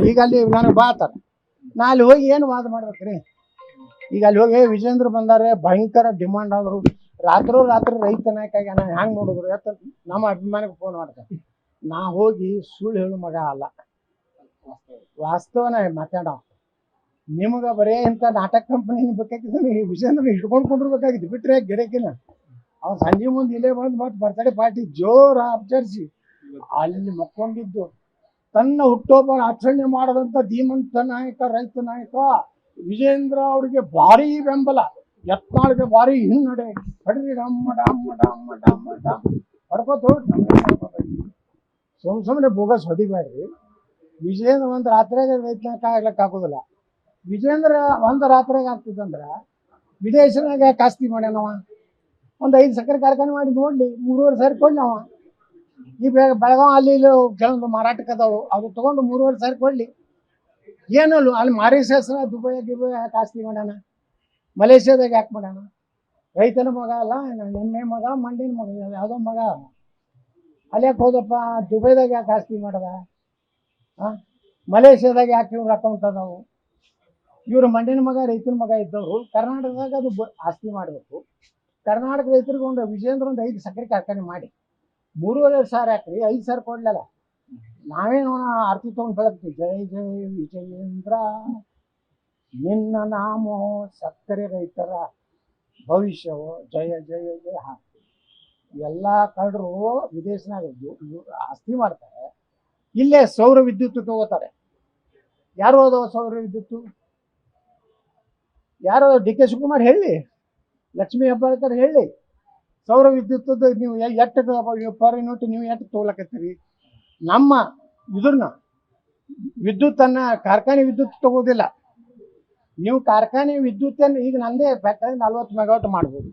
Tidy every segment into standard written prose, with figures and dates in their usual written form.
ಈಗ ಅಲ್ಲಿ ನನಗೆ ಬಾತಾರ ನಾ ಅಲ್ಲಿ ಹೋಗಿ ಏನು ವಾದ ಮಾಡ್ಬೇಕ್ರಿ. ಈಗ ಅಲ್ಲಿ ಹೋಗಿ ವಿಜೇಂದ್ರ ಬಂದಾರೆ, ಭಯಂಕರ ಡಿಮಾಂಡ್ ಆದರು. ರಾತ್ರಿ ರೈತ ನಾಯಕ ನಾನು ಹ್ಯಾಂಗೆ ನೋಡಿದ್ರು ಯಾತ ನಮ್ಮ ಅಭಿಮಾನಕ್ಕೆ ಫೋನ್ ಮಾಡ್ತಾರೆ. ನಾ ಹೋಗಿ ಸುಳ್ಳು ಹೇಳು ಮಗ ಅಲ್ಲ, ವಾಸ್ತವನ ಮಾತಾಡ. ನಿಮ್ಗೆ ಬರೇ ಇಂಥ ನಾಟಕ ಕಂಪನಿ ಬೇಕಾಗಿದ್ದು ವಿಜೇಂದ್ರ ಹಿಡ್ಕೊಂಡು ಕೊಂಡಿರ್ಬೇಕಾಗಿತ್ತು, ಬಿಟ್ರೆ ಗಿಡಕಿನ ಅವ್ನು ಸಂಜೆ ಮುಂದೆ ಇಲ್ಲೇ ಬಂದು ಮತ್ತೆ ಬರ್ತಡೇ ಪಾರ್ಟಿ ಜೋರ ಆಚರಿಸಿ ಅಲ್ಲಿ ಮಕ್ಕೊಂಡಿದ್ದು. ತನ್ನ ಹುಟ್ಟುಹಬ್ಬ ಆಚರಣೆ ಮಾಡದಂಥ ಧೀಮಂತ ನಾಯಕ, ರೈತ ನಾಯಕ ವಿಜೇಂದ್ರ ಅವ್ರಿಗೆ ಭಾರಿ ಬೆಂಬಲ, ಯತ್ನಾಳ್ಗೆ ಭಾರಿ ಹಿನ್ನಡೆ. ಹೊಡ್ರಿ ಡಮ್ಮ ಡಮ್ಮ ಡಮ್ಮ ಡಮ್ಮ ಡಮ್ ಹೊಡ್ಕೋತ ಹೋಗ್ರಿ. ಸುಮ್ಮನೆ ಬೋಗಸ್ ಹೊಡಿಬೇಡ್ರಿ. ವಿಜೇಂದ್ರ ಒಂದು ರಾತ್ರಿಯಾಗ ರೈತ ನಾಯಕ ಆಗ್ಲಿಕ್ಕೆ ಆಗೋದಿಲ್ಲ. ವಿಜೇಂದ್ರ ಒಂದು ರಾತ್ರಿಯಾಗ ಆಗ್ತಿದ್ದಂದ್ರೆ ವಿದೇಶನಾಗ ಕಾಸ್ತಿ ಮಾಡ್ಯಾನವ. ಒಂದು 5 ಸಕ್ಕರೆ ಕಾರ್ಖಾನೆ ಮಾಡಿ ನೋಡ್ಲಿ, 3.5 ಸಾವಿರ ಕೊಡ್ಲಿ ಅವ. ಈ ಬೆಳಗಾವ್ ಅಲ್ಲಿ ಇಲ್ಲಿ ಕೆಲವೊಂದು ಮಾರಾಟಕ್ಕೆ ಅದಾವು, ಅದು ತೊಗೊಂಡು 3.5 ಸಾವಿರ ಕೊಡ್ಲಿ. ಏನಲ್ಲ ಅಲ್ಲಿ ಮಾರಿಷಸ್, ದುಬೈ ಯಾಕೆ ಆಸ್ತಿ ಮಾಡ್ಯಾನ, ಮಲೇಷ್ಯಾದಾಗ ಯಾಕೆ ಮಾಡ್ಯಾನ? ರೈತನ ಮಗ ಅಲ್ಲ, ಎಮ್ಮೆ ಮಗ, ಮಂಡಿನ ಮಗ, ಯಾವುದೋ ಮಗ. ಅಲ್ಲಿ ಯಾಕೆ ಹೋದಪ್ಪ? ದುಬೈದಾಗ ಯಾಕೆ ಆಸ್ತಿ ಮಾಡದ? ಮಲೇಷ್ಯಾದಾಗ ಯಾಕೆ ಇವ್ರ ಅಕೌಂಟ್ ಅದಾವು? ಇವ್ರ ಮಂಡಿನ ಮಗ, ರೈತನ ಮಗ ಇದ್ದವರು ಕರ್ನಾಟಕದಾಗ ಅದು ಆಸ್ತಿ ಮಾಡಬೇಕು. ಕರ್ನಾಟಕ ರೈತರಿಗೆ ಒಂದು ವಿಜೇಂದ್ರ ಒಂದು 5 ಸಕ್ಕರೆ ಕಾರ್ಖಾನೆ ಮಾಡಿ 3.5 ಸಾವಿರ ಹಾಕ್ರಿ, 5 ಸಾವಿರ ಕೊಡ್ಲಲ್ಲ. ನಾವೇನು ಆರ್ತಿ ತೊಗೊಂಡು ಬೆಳಗ್ತೀವಿ. ಜಯ ಜಯ ವಿಜಯೇಂದ್ರ, ನಿನ್ನ ನಾಮೋ ಸಕ್ಕರೆ ರೈತರ ಭವಿಷ್ಯವು ಜಯ ಜಯ ಜಯ. ಎಲ್ಲ ಕಳ್ಳರು ವಿದೇಶನಾಗ ಆಸ್ತಿ ಮಾಡ್ತಾರೆ, ಇಲ್ಲೇ ಸೌರ ವಿದ್ಯುತ್ ತಗೋತಾರೆ. ಯಾರು ಅದಾವ ಸೌರ ವಿದ್ಯುತ್ತು? ಯಾರು? ಡಿ ಕೆ ಶಿವಕುಮಾರ್ ಹೇಳಿ, ಲಕ್ಷ್ಮೀ ಹೆಬ್ಬಾಳ್ಕರ್ ಹೇಳಿ. ಸೌರ ವಿದ್ಯುತ್ತದ ನೀವು ಎಷ್ಟು ಪರ್ ಯೂನಿಟ್ ನೀವು ಎಷ್ಟು ತೊಗೊಳಕತ್ತೀರಿ? ನಮ್ಮ ಇದ್ರನ್ನ ವಿದ್ಯುತ್ತನ್ನು ಕಾರ್ಖಾನೆ ವಿದ್ಯುತ್ ತಗೋದಿಲ್ಲ ನೀವು. ಕಾರ್ಖಾನೆ ವಿದ್ಯುತ್ತನ್ನು ಈಗ ನಂದೇ ಫ್ಯಾಕ್ಟರಿ 40 ಮೆಗಾವಾಟ್ ಮಾಡ್ಬೋದು,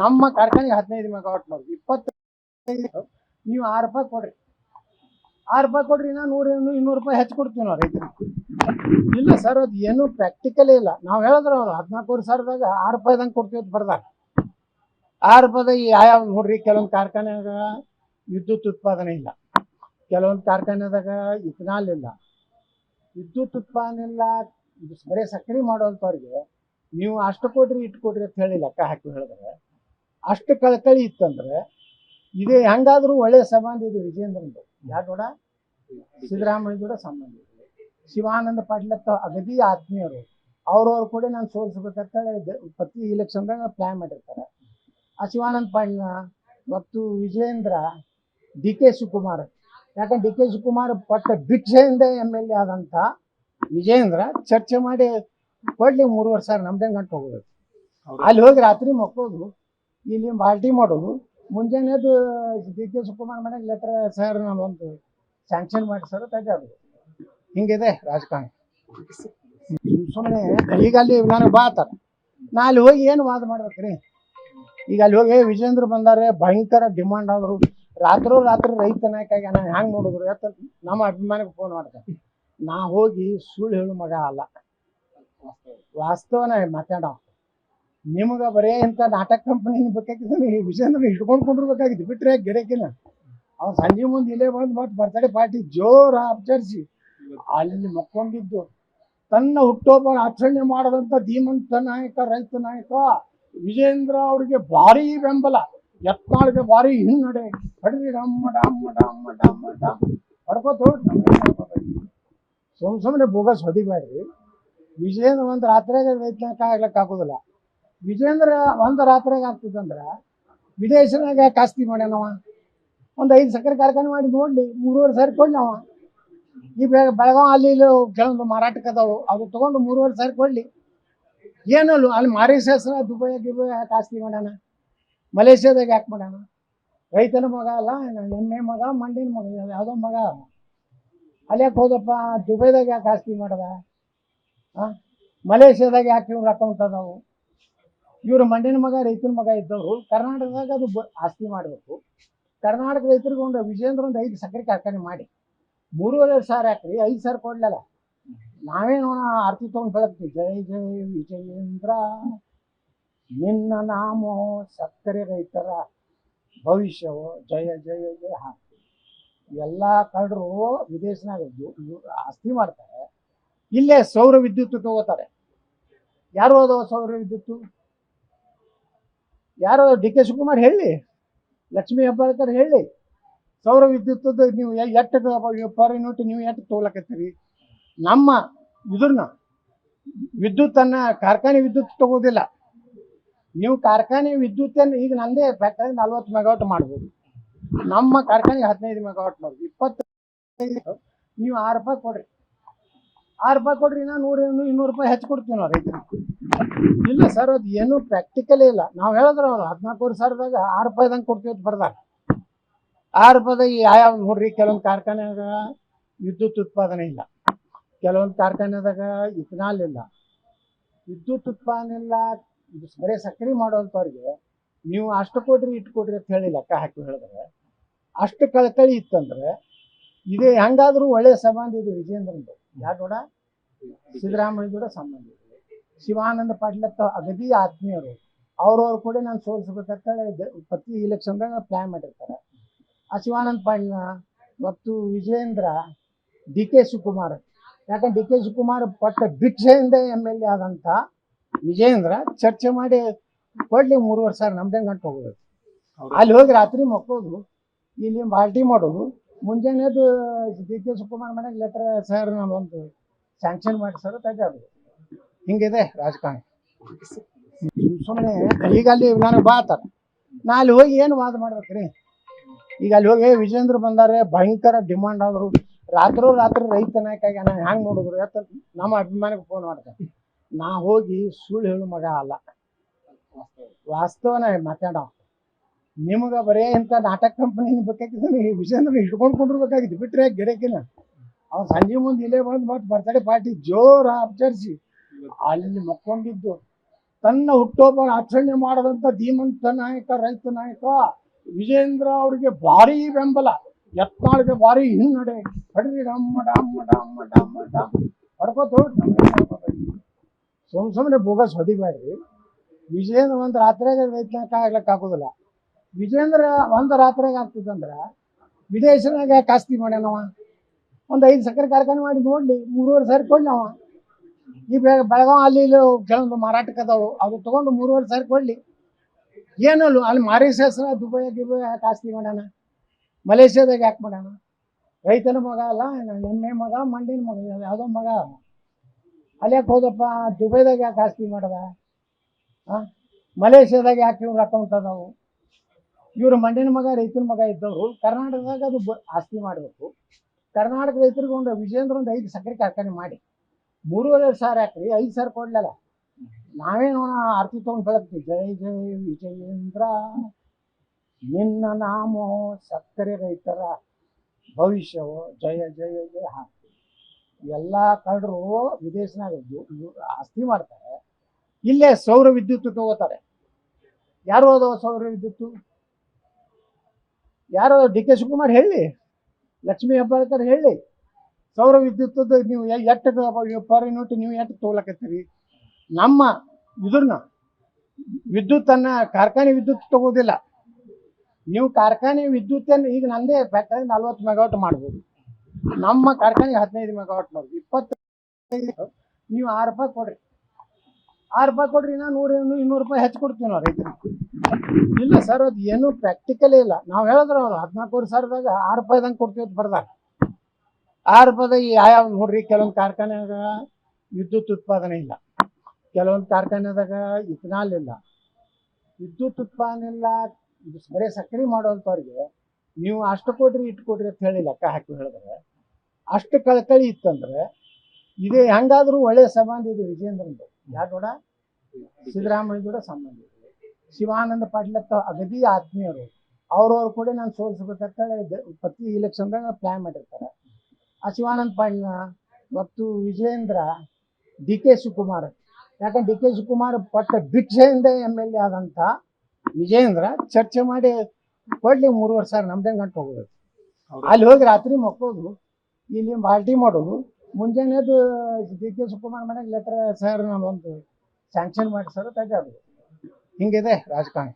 ನಮ್ಮ ಕಾರ್ಖಾನೆಗೆ 15 ಮೆಗಾವಾಟ್ ಮಾಡ್ಬೋದು. 25 ನೀವು 6 ರೂಪಾಯಿ ಕೊಡ್ರಿ, 6 ರೂಪಾಯಿ ಕೊಡ್ರಿ, ನಾ 100-200 ರೂಪಾಯಿ ಹೆಚ್ಚು ಕೊಡ್ತೀವಿ ನಾವು ರೈತರಿಗೆ. ಇಲ್ಲ ಸರ್, ಅದು ಏನು ಪ್ರಾಕ್ಟಿಕಲೇ ಇಲ್ಲ. ನಾವು ಹೇಳಿದ್ರೆ ಅವ್ರು 14 ಸಾವಿರದಾಗ 6 ರೂಪಾಯಿದಂಗೆ ಕೊಡ್ತೀವಿ ಅಂತ ಬರ್ದಾಗ 6 ರೂಪಾಯಿದಾಗ ಯಾವ ನೋಡ್ರಿ. ಕೆಲವೊಂದು ಕಾರ್ಖಾನೆಯಾಗ ವಿದ್ಯುತ್ ಉತ್ಪಾದನೆ ಇಲ್ಲ, ಕೆಲವೊಂದು ಕಾರ್ಖಾನೆದಾಗ ಇಥನಾಲ್ ಇಲ್ಲ, ವಿದ್ಯುತ್ ಉತ್ಪಾದನೆ ಇಲ್ಲ. ಇದು ಬರೀ ಸಕ್ಕರೆ ಮಾಡೋಂಥವ್ರಿಗೆ ನೀವು ಅಷ್ಟು ಕೊಡ್ರಿ ಇಟ್ಟು ಕೊಡ್ರಿ ಅಂತ ಹೇಳಿ ಲೆಕ್ಕ ಹಾಕಿ ಹೇಳಿದ್ರೆ ಅಷ್ಟು ಕಳಕಳಿ ಇತ್ತಂದ್ರೆ ಇದೇ ಹೆಂಗಾದ್ರೂ ಒಳ್ಳೆಯ ಸಂಬಂಧ ಇದೆ ವಿಜೇಂದ್ರಂದು. ಯಾರು ಕೂಡ ಸಿದ್ದರಾಮಯ್ಯ ಕೂಡ ಸಂಬಂಧ ಇದೆ. ಶಿವಾನಂದ ಪಾಟೀಲ್ ಅಗದಿ ಆತ್ಮೀಯರು, ಅವ್ರವ್ರು ಕೂಡ ನಾನು ಸೋಲಿಸ್ಬೇಕಂತೇಳಿ ಪ್ರತಿ ಇಲೆಕ್ಷನ್ದಾಗ ಪ್ಲ್ಯಾನ್ ಮಾಡಿರ್ತಾರೆ. ಆ ಶಿವಾನಂದ ಪಾಟೀಲ್ ಮತ್ತು ವಿಜೇಂದ್ರ, ಡಿ ಕೆ ಶಿವಕುಮಾರ್, ಯಾಕಂದ್ರೆ ಡಿ ಕೆ ಶಿವಕುಮಾರ್ ಪಟ್ಟ ಭಿಕ್ಷೆಯಿಂದ MLA ಆದಂಥ ವಿಜೇಂದ್ರ ಚರ್ಚೆ ಮಾಡಿ ಕೊಡ್ಲಿ 3.5 ಸಾವಿರ ನಮ್ದೇ ಗಂಟು ಹೋಗೋದು. ಅಲ್ಲಿ ಹೋಗಿ ರಾತ್ರಿ ಮಕ್ಕೋದು, ಇಲ್ಲಿ ಪಾರ್ಟಿ ಮಾಡೋದು, ಮುಂಜಾನೆದು ಡಿ ಕೆ ಶಿವಕುಮಾರ್ ಮನೆಗೆ ಲೆಟರ್ ಸರ್ ನಾವೊಂದು ಸ್ಯಾಂಕ್ಷನ್ ಮಾಡಿ ಸರ್ ತೆಗೆದು. ಹಿಂಗಿದೆ ರಾಜಕಾರಣ. ಸುಮ್ಮನೆ ಈಗ ಅಲ್ಲಿ ನನಗೆ ಬಾತಾರ ನಾ ಅಲ್ಲಿ ಹೋಗಿ ಏನು ವಾದ ಮಾಡ್ಬೇಕ್ರಿ. ಈಗ ಅಲ್ಲಿ ಹೋಗಿ ವಿಜೇಂದ್ರ ಬಂದಾರೆ, ಭಯಂಕರ ಡಿಮಾಂಡ್ ಆದರು. ರಾತ್ರಿ ರೈತ ನಾಯಕ ನಾನು ಹ್ಯಾಂಗೆ ನೋಡಿದ್ರು ಯಾತ ನಮ್ಮ ಅಭಿಮಾನಕ್ಕೆ ಫೋನ್ ಮಾಡ್ತಾರೆ. ನಾ ಹೋಗಿ ಸುಳ್ಳು ಹೇಳು ಮಗ ಅಲ್ಲ, ವಾಸ್ತವನ ಮಾತಾಡ. ನಿಮ್ಗೆ ಬರೇ ಇಂಥ ನಾಟಕ ಕಂಪನಿ ಬೇಕಾಗಿದ್ದು ವಿಜೇಂದ್ರ ಹಿಡ್ಕೊಂಡು ಕೊಂಡಿರ್ಬೇಕಾಗಿತ್ತು, ಬಿಟ್ರೆ ಗಿಡಕಿನ ಅವ್ನು ಸಂಜೆ ಮುಂದೆ ಇಲ್ಲೇ ಬಂದು ಮತ್ತೆ ಬರ್ತಡೇ ಪಾರ್ಟಿ ಜೋರ ಆಚರಿಸಿ ಅಲ್ಲಿ ಮಕ್ಕೊಂಡಿದ್ದು. ತನ್ನ ಹುಟ್ಟುಹಬ್ಬ ಆಚರಣೆ ಮಾಡದಂಥ ಧೀಮಂತ ನಾಯಕ, ರೈತ ನಾಯಕ ವಿಜೇಂದ್ರ ಅವ್ರಿಗೆ ಭಾರಿ ಬೆಂಬಲ, ಯತ್ನಾಳ್ಗೆ ಭಾರಿ ಹಿನ್ನಡೆ. ಹೊಡ್ರಿ ಡಮ್ಮ ಡಮ್ಮ ಡಮ್ಮ ಡಮ್ಮ ಡಮ್ ಹೊಡ್ಕೋತ ಹೋಗ್ರಿ. ಸುಮ್ಮನೆ ಬೋಗಸ್ ಹೊಡಿಬೇಡ್ರಿ. ವಿಜೇಂದ್ರ ಒಂದು ರಾತ್ರಿಯಾಗ ರೈತ ನಾಯಕ ಆಗ್ಲಿಕ್ಕೆ ಆಗೋದಿಲ್ಲ. ವಿಜೇಂದ್ರ ಒಂದು ರಾತ್ರಿಯಾಗ ಆಗ್ತಿದ್ದಂದ್ರೆ ವಿದೇಶನಾಗ ಯಾಕೆ ಆಸ್ತಿ ಮಾಡ್ಯಾನವ. ಒಂದು 5 ಸಕ್ಕರೆ ಕಾರ್ಖಾನೆ ಮಾಡಿ ನೋಡ್ಲಿ, 3.5 ಸಾವಿರ ಕೊಡ್ಲಿ ಅವ. ಈ ಬೆಳಗಾವ್ ಅಲ್ಲಿ ಇಲ್ಲಿ ಕೆಲವೊಂದು ಮಾರಾಟಕ್ಕೆ ಅದಾವು, ಅದು ತೊಗೊಂಡು 3.5 ಸಾವಿರ ಕೊಡ್ಲಿ. ಏನಲ್ಲ ಅಲ್ಲಿ ಮಾರಿಷಸ್, ದುಬೈ ಯಾಕೆ ಆಸ್ತಿ ಮಾಡ್ಯಾನ, ಮಲೇಷ್ಯಾದಾಗ ಯಾಕೆ ಮಾಡ್ಯಾನ? ರೈತನ ಮಗ ಅಲ್ಲ, ಎಮ್ಮೆ ಮಗ, ಮಂಡಿನ ಮಗ, ಯಾವುದೋ ಮಗ. ಅಲ್ಲಿ ಯಾಕೆ ಹೋದಪ್ಪ? ದುಬೈದಾಗ ಯಾಕೆ ಆಸ್ತಿ ಮಾಡದ? ಮಲೇಷ್ಯಾದಾಗ ಯಾಕೆ ಇವ್ರ ಅಕೌಂಟ್ ಅದಾವು? ಇವ್ರ ಮಂಡಿನ ಮಗ, ರೈತನ ಮಗ ಇದ್ದವರು ಕರ್ನಾಟಕದಾಗ ಅದು ಆಸ್ತಿ ಮಾಡಬೇಕು. ಕರ್ನಾಟಕ ರೈತರಿಗೆ ಒಂದು ವಿಜೇಂದ್ರ ಒಂದು 5 ಸಕ್ಕರೆ ಕಾರ್ಖಾನೆ ಮಾಡಿ 3.5 ಸಾವಿರ ಹಾಕ್ರಿ, 5 ಸಾವಿರ ಕೊಡ್ಲಲ್ಲ. ನಾವೇನು ಆರ್ತಿ ತೊಗೊಂಡು ಬೆಳಗ್ತೀವಿ. ಜಯ ಜಯ ವಿಜಯೇಂದ್ರ, ನಿನ್ನ ನಾಮೋ ಸಕ್ಕರೆ ರೈತರ ಭವಿಷ್ಯವು ಜಯ ಜಯ ಜಯ. ಎಲ್ಲ ಕಳ್ಳರು ವಿದೇಶನಾಗ ಆಸ್ತಿ ಮಾಡ್ತಾರೆ, ಇಲ್ಲೇ ಸೌರ ವಿದ್ಯುತ್ ತಗೋತಾರೆ. ಯಾರು ಅದಾವ ಸೌರ ವಿದ್ಯುತ್? ಯಾರು ಡಿ ಕೆ ಶಿವಕುಮಾರ್ ಹೇಳಿ, ಲಕ್ಷ್ಮೀ ಹೆಬ್ಬಾಳ್ಕರ್ ಹೇಳಿ, ಸೌರ ವಿದ್ಯುತ್ ನೀವು ಎಷ್ಟು ಪರ್ ಯೂನಿಟ್ ನೀವು ಎಷ್ಟು ತಗೊಳಕತ್ತೀರಿ? ನಮ್ಮ ಇದ್ರನ್ನ ವಿದ್ಯುತ್ತನ್ನ ಕಾರ್ಖಾನೆ ವಿದ್ಯುತ್ ತಗೋದಿಲ್ಲ. ನೀವು ಕಾರ್ಖಾನೆ ವಿದ್ಯುತ್ತನ್ನು ಈಗ ನಂದೇ ಫ್ಯಾಕ್ಟರಿ 40 ಮೆಗಾವಾಟ್ ಮಾಡ್ಬೋದು, ನಮ್ಮ ಕಾರ್ಖಾನೆಗೆ 15 ಮೆಗಾವಾಟ್ ಮಾಡ್ಬೋದು. 25 ನೀವು ₹6 ಕೊಡ್ರಿ, ₹6 ಕೊಡ್ರಿ, ನಾ 100-200 ರೂಪಾಯಿ ಹೆಚ್ಚು ಕೊಡ್ತೀವಿ ನಾವು ರೈತರಿಗೆ. ಇಲ್ಲ ಸರ್, ಅದು ಏನು ಪ್ರಾಕ್ಟಿಕಲೇ ಇಲ್ಲ. ನಾವು ಹೇಳಿದ್ರೆ ಅವ್ರು 14,000 ₹6 ಕೊಡ್ತೀವಿ ಅಂತ ಬರ್ದಾರ. ₹6 ಯಾವ ನೋಡ್ರಿ, ಕೆಲವೊಂದು ಕಾರ್ಖಾನೆಯಾಗ ವಿದ್ಯುತ್ ಉತ್ಪಾದನೆ ಇಲ್ಲ, ಕೆಲವೊಂದು ಕಾರ್ಖಾನೆದಾಗ ಇಥನಾಲ್ ಇಲ್ಲ, ವಿದ್ಯುತ್ ಉತ್ಪಾದನೆ ಇಲ್ಲ. ಇದು ಬರೀ ಸಕ್ರೆ ಮಾಡುವಂಥವ್ರಿಗೆ ನೀವು ಅಷ್ಟು ಕೊಡ್ರಿ ಇಟ್ಟು ಕೊಡ್ರಿ ಅಂತ ಹೇಳಿ ಲೆಕ್ಕ ಹಾಕಿ ಹೇಳಿದ್ರೆ, ಅಷ್ಟು ಕಳಕಳಿ ಇತ್ತಂದ್ರೆ ಇದೇ ಹೆಂಗಾದ್ರೂ ಒಳ್ಳೆಯ ಸಂಬಂಧ ಇದೆ ವಿಜೇಂದ್ರಂದು. ಯಾರು ಕೂಡ ಸಿದ್ದರಾಮಯ್ಯ ಕೂಡ ಸಂಬಂಧ ಇದೆ. ಶಿವಾನಂದ ಪಾಟೀಲ್ ಅಗದಿ ಆತ್ಮೀಯರು, ಅವ್ರವ್ರು ಕೂಡ ನಾನು ಸೋಲಿಸ್ಬೇಕಂತೇಳಿ ಪ್ರತಿ ಇಲೆಕ್ಷನ್ದಾಗ ಪ್ಲ್ಯಾನ್ ಮಾಡಿರ್ತಾರೆ. ಆ ಶಿವಾನಂದ ಪಾಟೀಲ್ನ ಮತ್ತು ವಿಜೇಂದ್ರ, ಡಿ ಕೆ ಶಿವಕುಮಾರ್, ಯಾಕಂದ್ರೆ ಡಿ ಕೆ ಶಿವಕುಮಾರ್ ಪಟ್ಟ ಭಿಕ್ಷೆಯಿಂದ MLA ಆದಂಥ ವಿಜೇಂದ್ರ ಚರ್ಚೆ ಮಾಡಿ ಕೊಡ್ಲಿ 3,500 ನಮ್ದೇ ಗಂಟು ಹೋಗೋದು. ಅಲ್ಲಿ ಹೋಗಿ ರಾತ್ರಿ ಮಕ್ಕೋದು, ಇಲ್ಲಿ ಪಾರ್ಟಿ ಮಾಡೋದು, ಮುಂಜಾನೆದು ಡಿ ಕೆ ಶಿವಕುಮಾರ್ ಮನೆಗೆ ಲೆಟರ್ ಸರ್ ನಾವೊಂದು ಸ್ಯಾಂಕ್ಷನ್ ಮಾಡಿ ಸರ್ ತೆಗೆದು. ಹಿಂಗಿದೆ ರಾಜಕಾರಣ. ಸುಮ್ಮನೆ ಈಗ ಅಲ್ಲಿ ನನಗೆ ಬಾತಾರ, ನಾ ಅಲ್ಲಿ ಹೋಗಿ ಏನು ವಾದ ಮಾಡ್ಬೇಕ್ರಿ? ಈಗ ಅಲ್ಲಿ ಹೋಗಿ ವಿಜೇಂದ್ರ ಬಂದಾರೆ, ಭಯಂಕರ ಡಿಮಾಂಡ್ ಆದರು, ರಾತ್ರಿ ರೈತ ನಾಯಕ ನಾನು ಹ್ಯಾಂಗೆ ನೋಡಿದ್ರು ಯಾತ ನಮ್ಮ ಅಭಿಮಾನಿಗೆ ಫೋನ್ ಮಾಡ್ತಾರೆ. ನಾ ಹೋಗಿ ಸುಳ್ಳು ಹೇಳು ಮಗ ಅಲ್ಲ, ವಾಸ್ತವನ ಮಾತಾಡೋ. ನಿಮ್ಗೆ ಬರೇ ಇಂಥ ನಾಟಕ ಕಂಪನಿ ಬೇಕಾಗಿದ್ದು ವಿಜೇಂದ್ರ ಹಿಡ್ಕೊಂಡು ಕೊಂಡಿರ್ಬೇಕಾಗಿತ್ತು, ಬಿಟ್ಟರೆ ಗಿಡಕಿನ ಅವ್ನು ಸಂಜೆ ಮುಂದೆ ಇಲ್ಲೇ ಬಂದು ಮತ್ತು ಬರ್ತಡೇ ಪಾರ್ಟಿ ಜೋರು ಆಚರಿಸಿ ಅಲ್ಲಿ ಮಕ್ಕೊಂಡಿದ್ದು. ತನ್ನ ಹುಟ್ಟುಹಬ್ಬ ಆಚರಣೆ ಮಾಡದಂಥ ಧೀಮಂತ ನಾಯಕ, ರೈತ ನಾಯಕ ವಿಜೇಂದ್ರ ಅವ್ರಿಗೆ ಭಾರಿ ಬೆಂಬಲ, ಯತ್ನಾಳ್ಗೆ ಭಾರಿ ಹಿನ್ನಡೆ. ಹೊಡ್ರಿ ಡಮ್ಮ ಡಮ್ಮ ಡಮ್ಮ ಡಮ್ಮ ಡಮ್ಮ ಹೊಡ್ಕೋತ ಸುಮ್ಮನೆ ಬೋಗಸ್ ಹೊಡಿಬೇಡ್ರಿ. ವಿಜೇಂದ್ರ ಒಂದು ರಾತ್ರಿಯಾಗ ರೈತ ನಾಯಕ ಆಗ್ಲಿಕ್ಕೆ ಆಗೋದಿಲ್ಲ. ವಿಜೇಂದ್ರ ಒಂದು ರಾತ್ರಿಯಾಗ ಆಗ್ತಿದ್ದಂದ್ರೆ ವಿದೇಶನಾಗ ಯಾಕೆ ಆಸ್ತಿ ಮಾಡ್ಯಾನವ? ಒಂದು 5 ಸಕ್ಕರೆ ಕಾರ್ಖಾನೆ ಮಾಡಿ ನೋಡ್ಲಿ, 3,500 ಕೊಡ್ಲಿ ಅವ. ಈ ಬೆಳಗಾವ್ ಅಲ್ಲಿ ಇಲ್ಲಿ ಕೆಲವೊಂದು ಮಾರಾಟಕ್ಕೆ ಅದಾವು, ಅದು ತೊಗೊಂಡು 3,500 ಕೊಡ್ಲಿ. ಏನಲ್ಲ ಅಲ್ಲಿ ಮಾರಿಷಸ್, ದುಬೈ ಯಾಕೆ ಆಸ್ತಿ ಮಾಡ್ಯಾನ? ಮಲೇಷ್ಯಾದಾಗ ಯಾಕೆ ಮಾಡ್ಯಾನ? ರೈತನ ಮಗ ಅಲ್ಲ, ಎಮ್ಮೆ ಮಗ, ಮಂಡಿನ ಮಗ, ಯಾವುದೋ ಮಗ. ಅಲ್ಲಿ ಯಾಕೆ ಹೋದಪ್ಪ? ದುಬೈದಾಗ ಯಾಕೆ ಆಸ್ತಿ ಮಾಡದ? ಮಲೇಷ್ಯಾದಾಗ ಯಾಕೆ ಇವ್ರ ಅಕೌಂಟ್ ಅದಾವು? ಇವರು ಮಂಡಿನ ಮಗ, ರೈತನ ಮಗ ಇದ್ದವರು ಕರ್ನಾಟಕದಾಗ ಅದು ಆಸ್ತಿ ಮಾಡಬೇಕು. ಕರ್ನಾಟಕ ರೈತರಿಗೆ ಒಂದು ವಿಜೇಂದ್ರ ಒಂದು 5 ಸಕ್ಕರೆ ಕಾರ್ಖಾನೆ ಮಾಡಿ 3,500 ಹಾಕ್ರಿ, 5,000 ಕೊಡ್ಲಲ್ಲ. ನಾವೇನೋ ಆರ್ತಿ ತೊಗೊಂಡು ಬೆಳಗ್ತೀವಿ, ಜೈ ಜೈ ವಿಜಯೇಂದ್ರ ನಿನ್ನ ನಾಮೋ ಸಕ್ಕರೆ ರೈತರ ಭವಿಷ್ಯವೋ ಜಯ ಜಯ ಜಯ ಹಾಕ್ತೀವಿ. ಎಲ್ಲ ಕಳ್ಳರು ವಿದೇಶನಾಗ ಆಸ್ತಿ ಮಾಡ್ತಾರೆ, ಇಲ್ಲೇ ಸೌರ ವಿದ್ಯುತ್ ತಗೋತಾರೆ. ಯಾರು ಅದಾವ ಸೌರ ವಿದ್ಯುತ್? ಯಾರು ಡಿ ಕೆ ಶಿವಕುಮಾರ್ ಹೇಳಿ, ಲಕ್ಷ್ಮೀ ಹೆಬ್ಬಾಳ್ಕರ್ ಹೇಳಿ, ಸೌರ ವಿದ್ಯುತ್ ನೀವು ಎಷ್ಟು ಪರ್ ಯೂನಿಟ್ ನೀವು ಎಷ್ಟು ತಗೊಳಕತ್ತೀರಿ? ನಮ್ಮ ಇದ್ರನ್ನ ವಿದ್ಯುತ್ತನ್ನ ಕಾರ್ಖಾನೆ ವಿದ್ಯುತ್ ತಗೋದಿಲ್ಲ. ನೀವು ಕಾರ್ಖಾನೆ ವಿದ್ಯುತ್ತನ್ನು ಈಗ ನಂದೇ ಫ್ಯಾಕ್ಟರಿ 40 ಮೆಗಾವಾಟ್ ಮಾಡ್ಬೋದು, ನಮ್ಮ ಕಾರ್ಖಾನೆಗೆ 15 ಮೆಗಾವಾಟ್ ಮಾಡ್ಬೋದು. 25 ನೀವು ₹6 ಕೊಡ್ರಿ, ₹6 ಕೊಡ್ರಿ, ನಾ 100-200 ರೂಪಾಯಿ ಹೆಚ್ಚು ಕೊಡ್ತೀವಿ ನಾವು ರೈತರಿಗೆ. ಇಲ್ಲ ಸರ್, ಅದು ಏನು ಪ್ರಾಕ್ಟಿಕಲೇ ಇಲ್ಲ. ನಾವು ಹೇಳಿದ್ರೆ ಅವ್ರು 14,000 ₹6 ಕೊಡ್ತೀವಿ ಅಂತ ಬರ್ದಾರ. ₹6 ಯಾವ ನೋಡ್ರಿ, ಕೆಲವೊಂದು ಕಾರ್ಖಾನೆಯಾಗ ವಿದ್ಯುತ್ ಉತ್ಪಾದನೆ ಇಲ್ಲ, ಕೆಲವೊಂದು ಕಾರ್ಖಾನೆದಾಗ ಇಥನಾಲ್ ಇಲ್ಲ, ವಿದ್ಯುತ್ ಉತ್ಪಾದನೆ ಇಲ್ಲ. ಇದು ಬರೀ ಸಕ್ರೆ ಮಾಡುವಂಥವ್ರಿಗೆ ನೀವು ಅಷ್ಟು ಕೊಡ್ರಿ ಇಟ್ಟು ಕೊಡ್ರಿ ಅಂತ ಹೇಳಿ ಲೆಕ್ಕ ಹಾಕಿ ಹೇಳಿದ್ರೆ, ಅಷ್ಟು ಕಳಕಳಿ ಇತ್ತಂದ್ರೆ ಇದೇ ಹೆಂಗಾದ್ರೂ ಒಳ್ಳೆಯ ಸಂಬಂಧ ಇದೆ ವಿಜೇಂದ್ರಂದು. ಯಾರು ಕೂಡ ಸಿದ್ದರಾಮಯ್ಯ ಕೂಡ ಸಂಬಂಧ ಇದೆ. ಶಿವಾನಂದ ಪಾಟೀಲ್ ಅಗದಿ ಆತ್ಮೀಯರು, ಅವ್ರವ್ರು ಕೂಡ ನಾನು ಸೋಲಿಸ್ಬೇಕಂತೇಳಿ ಪ್ರತಿ ಇಲೆಕ್ಷನ್ದಾಗ ಪ್ಲ್ಯಾನ್ ಮಾಡಿರ್ತಾರೆ. ಆ ಶಿವಾನಂದ ಪಾಟೀಲ್ನ ಮತ್ತು ವಿಜೇಂದ್ರ, ಡಿ ಕೆ ಶಿವಕುಮಾರ್, ಯಾಕಂದ್ರೆ ಡಿ ಕೆ ಶಿವಕುಮಾರ್ ಪಟ್ಟ ಭಿಕ್ಷೆಯಿಂದ MLA ಆದಂಥ ವಿಜೇಂದ್ರ ಚರ್ಚೆ ಮಾಡಿ ಕೊಡ್ಲಿ 3,500 ನಮ್ದೇ ಗಂಟು ಹೋಗೋದು. ಅಲ್ಲಿ ಹೋಗಿ ರಾತ್ರಿ ಮಕ್ಕೋದು, ಇಲ್ಲಿ ಪಾರ್ಟಿ ಮಾಡೋದು, ಮುಂಜಾನೆದು ಡಿ ಕೆ ಶಿವಕುಮಾರ್ ಮನೆಗೆ ಲೆಟರ್ ಸರ್ ನಾವೊಂದು ಸ್ಯಾಂಕ್ಷನ್ ಮಾಡಿ ಸರ್ ತೆಗೆದು. ಹಿಂಗಿದೆ ರಾಜಕಾರಣ.